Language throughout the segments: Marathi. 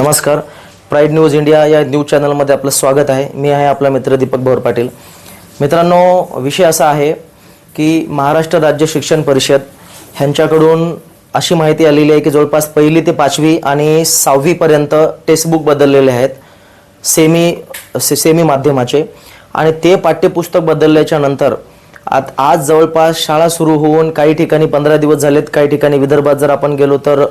नमस्कार. प्राईड न्यूज इंडिया या न्यूज चॅनलमध्ये आपलं स्वागत आहे. मी आहे आपला मित्र दीपक भोर पाटील. मित्रांनो, विषय असा आहे की महाराष्ट्र राज्य शिक्षण परिषद ह्यांच्याकडून अशी माहिती आलेली आहे की जवळपास 1ली ते 5वी आणि 6वी पर्यंत टेक्स्टबुक बदललेले आहेत सेमी माध्यमाचे, आणि ते पाठ्यपुस्तक बदलल्याच्या नंतर आज जवळपास शाळा सुरू होऊन काही ठिकाणी 15 दिवस झालेत, काही ठिकाणी विदर्भात जर आपण गेलो तर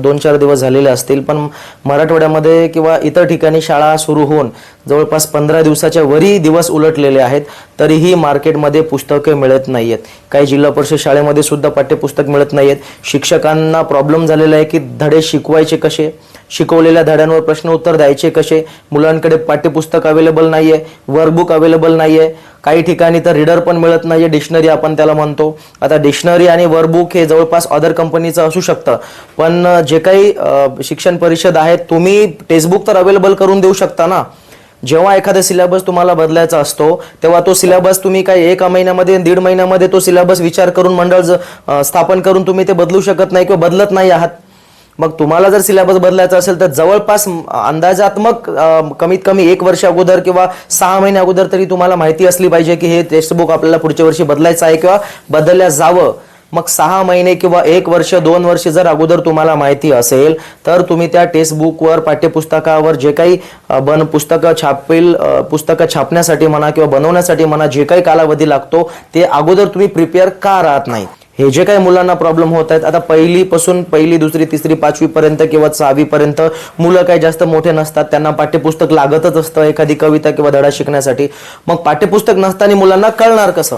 2-4 दिवस झालेले असतील, पण मराठवाड्यामध्ये किंवा इतर ठिकाणी शाळा सुरू होऊन जवळपास 15 दिवसाच्या वरी दिवस उलटलेले आहेत, तरीही मार्केटमध्ये पुस्तके मिळत नाहीयेत. काही जिल्हा परिषद शाळेमध्ये सुद्धा पाठ्यपुस्तक मिळत नाहीयेत. शिक्षकांना प्रॉब्लेम झालेला आहे की धडे शिकवायचे कसे, शिकवलेल्या धड्यांवर प्रश्न उत्तर द्यायचे कसे, मुलांकडे पाठ्यपुस्तक अवेलेबल नाहीये, वर्कबुक अवेलेबल नाहीये, काही ठिकाणी तर रीडर पण मिळत नाहीये, डिक्शनरी आपण त्याला म्हणतो. आता डिक्शनरी आणि वर्कबुक हे जवळपास अदर कंपनीचं असू शकतं, पण जे काही शिक्षण परिषद आहे, तुम्ही टेक्स्टबुक तर अवेलेबल करून देऊ शकता ना. जेव्हा एखादा सिलेबस तुम्हाला बदलायचा असतो तेव्हा तो सिलेबस तुम्ही काय 1 महिन्यामध्ये 1.5 महिन्यामध्ये तो सिलेबस विचार करून मंडळ स्थापन करून तुम्ही ते बदलू शकत नाही किंवा बदलत नाही आहात. मग तुम्हाला जर सिलेबस बदलायचा असेल तर जवळपास अंदाजात्मक कमीत कमी 1 वर्ष अगोदर किंवा 6 महिने अगोदर तरी तुम्हाला माहिती असली पाहिजे की हे टेक्स्टबुक आपल्याला पुढच्या वर्षी बदलायचं आहे किंवा बदलल्या जावं. मग 6 महिने किंवा 1 वर्ष 2 वर्ष जर अगोदर तुम्हाला माहिती असेल तर तुम्ही त्या टेक्स्टबुकवर पाठ्यपुस्तकावर जे काही पुस्तकं छापण्यासाठी म्हणा किंवा बनवण्यासाठी म्हणा जे काही कालावधी लागतो ते अगोदर तुम्ही प्रिपेअर का राहत नाही. हे जे काही मुलांना प्रॉब्लेम होत आहेत, आता 1ली पासून 1ली 2री 3री 5वी पर्यंत किंवा 6वी पर्यंत मुलं काही जास्त मोठे नसतात, त्यांना पाठ्यपुस्तक लागतच असतं एखादी कविता किंवा धडा शिकण्यासाठी. मग पाठ्यपुस्तक नसताना मुलांना कळणार कसं,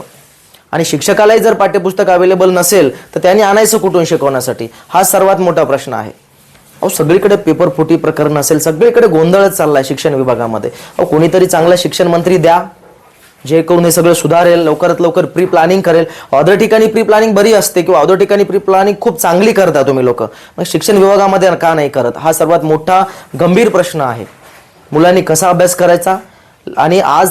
आणि शिक्षकालाही जर पाठ्यपुस्तक अवेलेबल नसेल तर त्यांनी आणायचं कुठून शिकवण्यासाठी, हा सर्वात मोठा प्रश्न आहे. सगळीकडे पेपर फुटी प्रकरण असेल, सगळीकडे गोंधळच चाललाय शिक्षण विभागामध्ये. कोणीतरी चांगला शिक्षण मंत्री द्या जे करून हे सगळं सुधारेल, लवकरात लवकर प्री प्लॅनिंग करेल. अदर ठिकाणी प्री प्लॅनिंग बरी असते किंवा अदर ठिकाणी प्री प्लॅनिंग खूप चांगली करता तुम्ही लोक, मग शिक्षण विभागामध्ये का नाही करत, हा सर्वात मोठा गंभीर प्रश्न आहे. मुलांनी कसा अभ्यास करायचा. आणि आज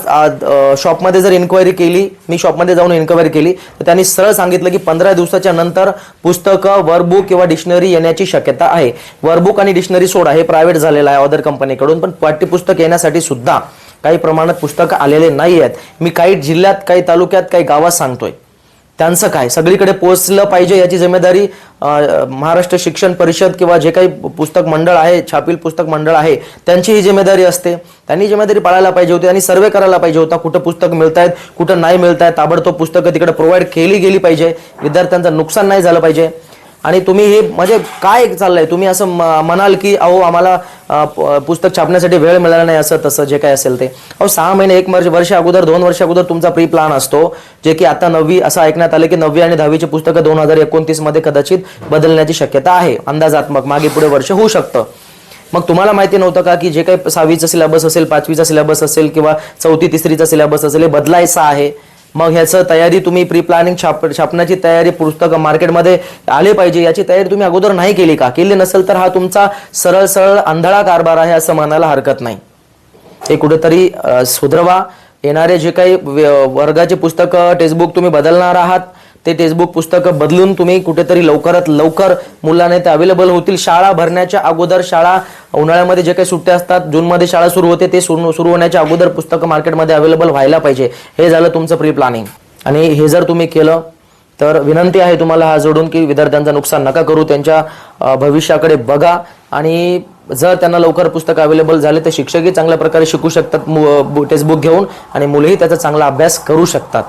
शॉपमध्ये जर इन्क्वायरी केली, मी शॉपमध्ये जाऊन इन्क्वायरी केली तर त्यांनी सरळ सांगितलं की 15 दिवसाच्या नंतर पुस्तकं, वर्कबुक किंवा डिक्शनरी येण्याची शक्यता आहे. वर्कबुक आणि डिक्शनरी सोडा, हे प्रायव्हेट झालेलं आहे अदर कंपनीकडून, पण पाठ्यपुस्तक येण्यासाठी सुद्धा काही प्रमाणात पुस्तकं आलेले नाही आहेत. मी काही जिल्ह्यात, काही तालुक्यात, काही गावात सांगतोय, त्यांचं काय सगळीकडे पोहोचलं पाहिजे याची जिम्मेदारी महाराष्ट्र शिक्षण परिषद किंवा जे काही पुस्तक मंडळ आहे, छापील पुस्तक मंडळ आहे, त्यांची ही जिम्मेदारी असते. त्यांनी जिम्मेदारी पाळायला पाहिजे होती आणि सर्वे करायला पाहिजे होता, कुठं पुस्तक मिळतायत कुठं नाही मिळतायत, ताबडतोब पुस्तकं तिकडे प्रोव्हाइड केली गेली पाहिजे, विद्यार्थ्यांचं नुकसान नाही झालं पाहिजे. आणि तुम्ही हे म्हणजे काय चाललंय, तुम्ही असं म्हणाल की अहो आम्हाला पुस्तक छापण्यासाठी वेळ मिळाला नाही, असं तसं जे काय असेल ते. 6 महिने 1 वर्ष अगोदर 2 वर्ष अगोदर तुमचा प्री प्लॅन असतो, जे की आता 9वी असं ऐकण्यात आलं की 9वी आणि 10वीची पुस्तकं 2029 मध्ये कदाचित बदलण्याची शक्यता आहे. अंदाजात्मक मागे पुढे वर्ष होऊ शकतं. मग तुम्हाला माहिती नव्हतं का की जे काही 6वीचा सिलेबस असेल, 5वीचा सिलेबस असेल किंवा 4थी 3रीचा सिलेबस असेल हे बदलायचा आहे. मग ह्याचं तयारी तुम्ही प्री प्लॅनिंग छापण्याची तयारी, पुस्तकं मार्केटमध्ये आले पाहिजे याची तयारी तुम्ही अगोदर नाही केली का? केली नसेल तर हा तुमचा सरळ सरळ आंधळा कारभार आहे असं म्हणायला हरकत नाही. हे कुठेतरी सुधरवा. येणारे जे काही वर्गाचे पुस्तकं, टेक्स्टबुक तुम्ही बदलणार आहात, ते टेक्स्टबुक पुस्तकं बदलून तुम्ही कुठेतरी लवकरात लवकर मुलांना ते अवेलेबल होतील. शाळा भरण्याच्या अगोदर, शाळा उन्हाळ्यामध्ये जे काही सुट्ट्या असतात, जूनमध्ये शाळा सुरू होते, ते सुरू होण्याच्या अगोदर पुस्तकं मार्केटमध्ये अवेलेबल व्हायला पाहिजे. हे झालं तुमचं प्री प्लॅनिंग. आणि हे जर तुम्ही केलं तर विनंती आहे तुम्हाला हात जोडून की विद्यार्थ्यांचं नुकसान नका करू, त्यांच्या भविष्याकडे बघा. आणि जर त्यांना लवकर पुस्तकं अवेलेबल झाले तर शिक्षकही चांगल्या प्रकारे शिकू शकतात टेक्स्टबुक घेऊन, आणि मुलंही त्याचा चांगला अभ्यास करू शकतात.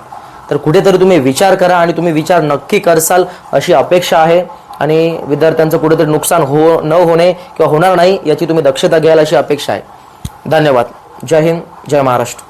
तर कुठेतरी तुम्ही विचार करा आणि तुम्ही विचार नक्की करसाल अशी अपेक्षा आहे. आणि विद्यार्थ्यांचं कुठेतरी नुकसान न होणे किंवा होणार नाही याची तुम्ही दक्षता घ्याल अशी अपेक्षा आहे. धन्यवाद. जय हिंद, जय महाराष्ट्र.